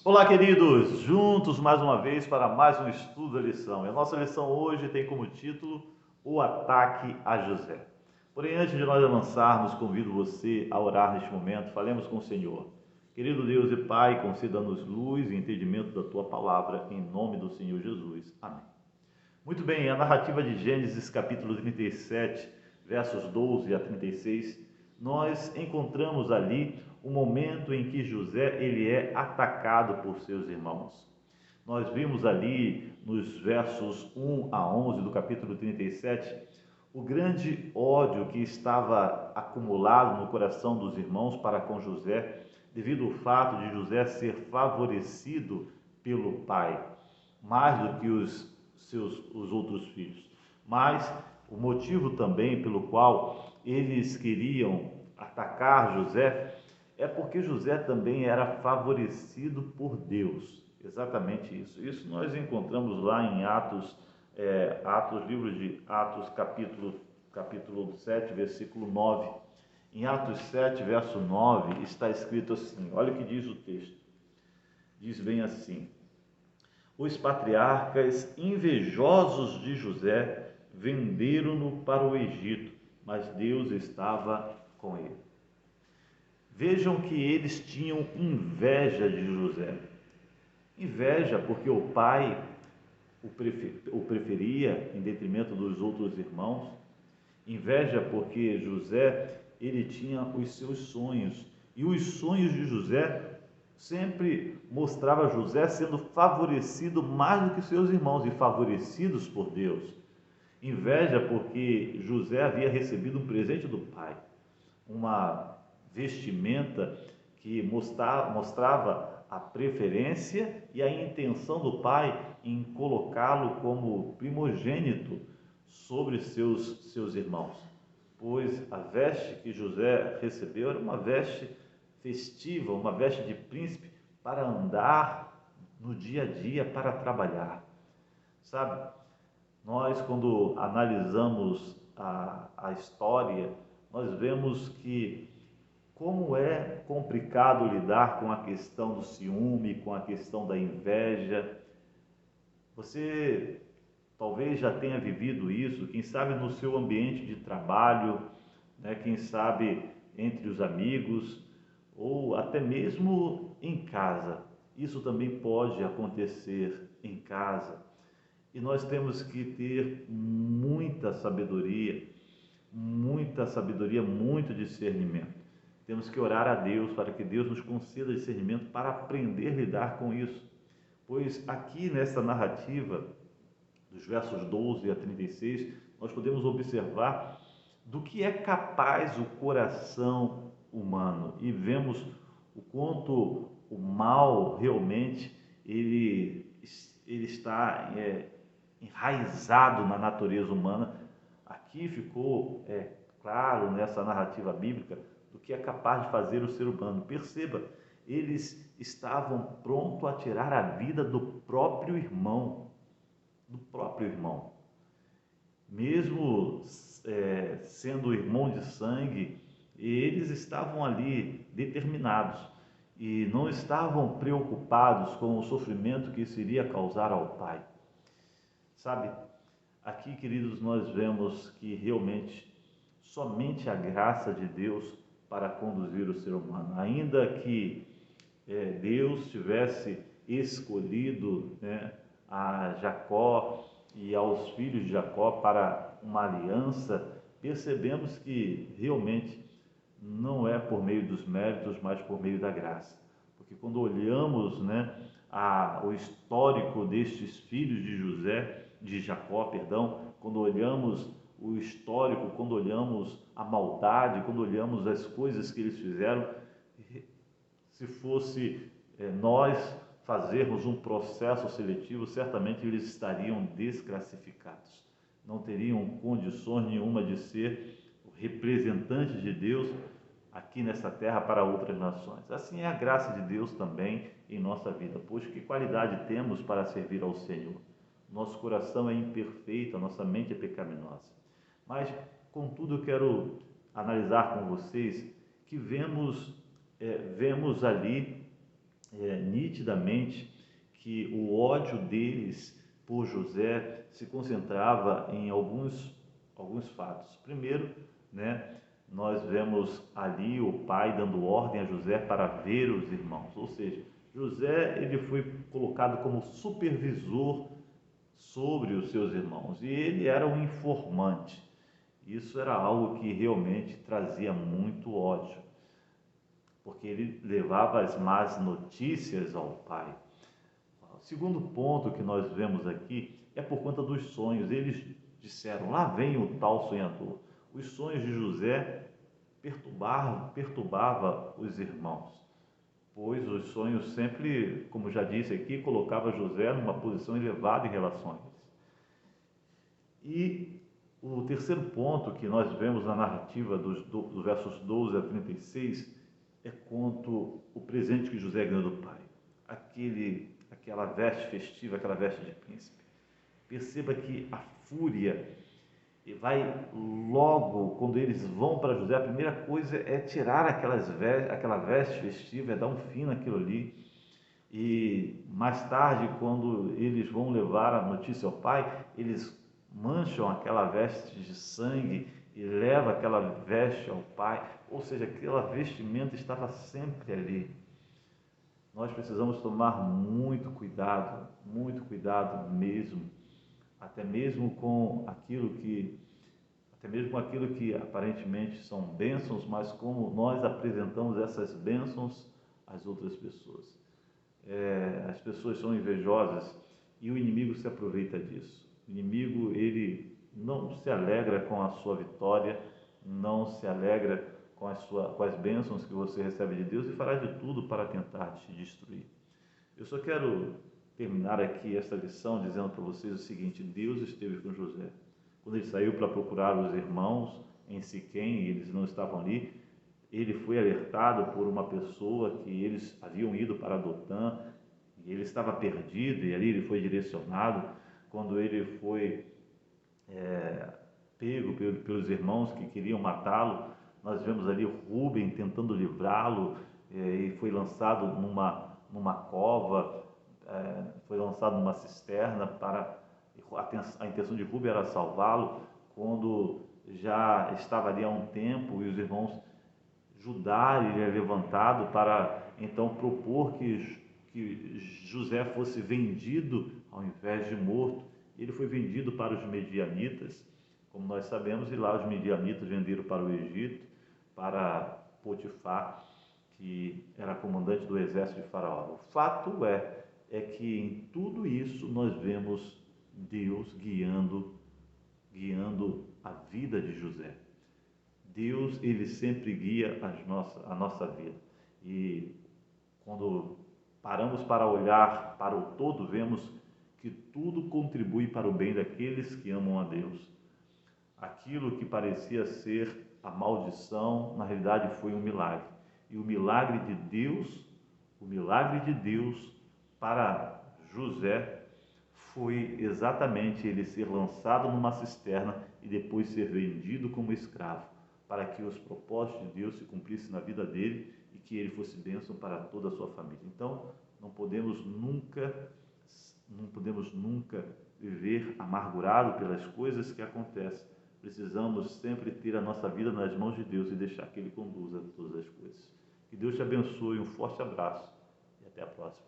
Olá, queridos! Juntos mais uma vez para mais um estudo da lição. E a nossa lição hoje tem como título O Ataque a José. Porém, antes de nós avançarmos, convido você a orar neste momento. Falemos com o Senhor. Querido Deus e Pai, conceda-nos luz e entendimento da Tua Palavra, em nome do Senhor Jesus. Amém. Muito bem, a narrativa de Gênesis capítulo 37, versos 12 a 36, nós encontramos ali o momento em que José ele é atacado por seus irmãos. Nós vimos ali nos versos 1 a 11 do capítulo 37 o grande ódio que estava acumulado no coração dos irmãos para com José, devido ao fato de José ser favorecido pelo pai, mais do que os outros filhos. Mas o motivo também pelo qual eles queriam atacar José é porque José também era favorecido por Deus. Exatamente isso. Isso nós encontramos lá em livro de Atos, capítulo 7, versículo 9. Em Atos 7, verso 9, está escrito assim, olha o que diz o texto. Diz bem assim: os patriarcas, invejosos de José, venderam-no para o Egito, mas Deus estava com ele. Vejam que eles tinham inveja de José. Inveja porque o pai o preferia em detrimento dos outros irmãos. Inveja porque José, ele tinha os seus sonhos. E os sonhos de José sempre mostrava José sendo favorecido mais do que seus irmãos e favorecidos por Deus. Inveja porque José havia recebido um presente do pai, uma vestimenta que mostrava a preferência e a intenção do pai em colocá-lo como primogênito sobre seus irmãos, pois a veste que José recebeu era uma veste festiva, uma veste de príncipe para andar no dia a dia, para trabalhar. Sabe, nós quando analisamos a história, nós vemos que como é complicado lidar com a questão do ciúme, com a questão da inveja. Você talvez já tenha vivido isso, quem sabe no seu ambiente de trabalho, né? Quem sabe entre os amigos, ou até mesmo em casa. Isso também pode acontecer em casa. E nós temos que ter muita sabedoria, muito discernimento. Temos que orar a Deus para que Deus nos conceda discernimento para aprender a lidar com isso. Pois aqui nessa narrativa, dos versos 12 a 36, nós podemos observar do que é capaz o coração humano e vemos o quanto o mal realmente ele está enraizado na natureza humana. Aqui ficou claro nessa narrativa bíblica do que é capaz de fazer o ser humano. Perceba, eles estavam prontos a tirar a vida do próprio irmão, mesmo sendo irmão de sangue, eles estavam ali determinados e não estavam preocupados com o sofrimento que isso iria causar ao pai. Sabe, aqui, queridos, nós vemos que realmente somente a graça de Deus para conduzir o ser humano, ainda que Deus tivesse escolhido, né, a Jacó e aos filhos de Jacó para uma aliança, percebemos que realmente não é por meio dos méritos, mas por meio da graça. Porque quando olhamos, né, o histórico destes filhos de Jacó, quando olhamos o histórico, quando olhamos a maldade, quando olhamos as coisas que eles fizeram, se fosse nós fazermos um processo seletivo, certamente eles estariam desclassificados. Não teriam condições nenhuma de ser representantes de Deus aqui nessa terra para outras nações. Assim é a graça de Deus também em nossa vida. Pois que qualidade temos para servir ao Senhor? Nosso coração é imperfeito, a nossa mente é pecaminosa. Mas, contudo, eu quero analisar com vocês que vemos ali nitidamente que o ódio deles por José se concentrava em alguns fatos. Primeiro, né, nós vemos ali o pai dando ordem a José para ver os irmãos, ou seja, José ele foi colocado como supervisor sobre os seus irmãos e ele era um informante. Isso era algo que realmente trazia muito ódio, porque ele levava as más notícias ao pai. O segundo ponto que nós vemos aqui é por conta dos sonhos. Eles disseram: lá vem o tal sonhador. Os sonhos de José perturbava os irmãos, pois os sonhos sempre, como já disse aqui, colocava José numa posição elevada em relação a eles. E o terceiro ponto que nós vemos na narrativa dos versos 12 a 36 é quanto o presente que José ganhou do pai, aquela veste festiva, aquela veste de príncipe. Perceba que a fúria vai logo, quando eles vão para José, a primeira coisa é tirar aquela veste festiva, é dar um fim naquilo ali. E mais tarde, quando eles vão levar a notícia ao pai, eles mancham aquela veste de sangue e levam aquela veste ao pai, ou seja, aquela vestimenta estava sempre ali. Nós precisamos tomar muito cuidado mesmo, até mesmo com aquilo que aparentemente são bênçãos, mas como nós apresentamos essas bênçãos às outras pessoas. As pessoas são invejosas e o inimigo se aproveita disso. O inimigo, ele não se alegra com a sua vitória, não se alegra com as bênçãos que você recebe de Deus e fará de tudo para tentar te destruir. Eu só quero terminar aqui esta lição dizendo para vocês o seguinte: Deus esteve com José. Quando ele saiu para procurar os irmãos em Siquém e eles não estavam ali, ele foi alertado por uma pessoa que eles haviam ido para Dotã e ele estava perdido, e ali ele foi direcionado. Quando ele foi pego pelos irmãos que queriam matá-lo, nós vemos ali o Rúben tentando livrá-lo, e foi lançado numa cova, foi lançado numa cisterna. A intenção de Rúben era salvá-lo. Quando já estava ali há um tempo e os irmãos Judá ele é levantado para então propor que José fosse vendido ao invés de morto. Ele foi vendido para os medianitas, como nós sabemos, e lá os medianitas venderam para o Egito, para Potifar, que era comandante do exército de Faraó. O fato é que em tudo isso nós vemos Deus guiando a vida de José. Deus, ele sempre guia a nossa vida. E quando paramos para olhar para o todo, vemos que tudo contribui para o bem daqueles que amam a Deus. Aquilo que parecia ser a maldição, na realidade foi um milagre. E o milagre de Deus para José foi exatamente ele ser lançado numa cisterna e depois ser vendido como escravo, para que os propósitos de Deus se cumprissem na vida dele e que ele fosse bênção para toda a sua família. Então, não podemos nunca viver amargurado pelas coisas que acontecem. Precisamos sempre ter a nossa vida nas mãos de Deus e deixar que Ele conduza todas as coisas. Que Deus te abençoe, um forte abraço e até a próxima.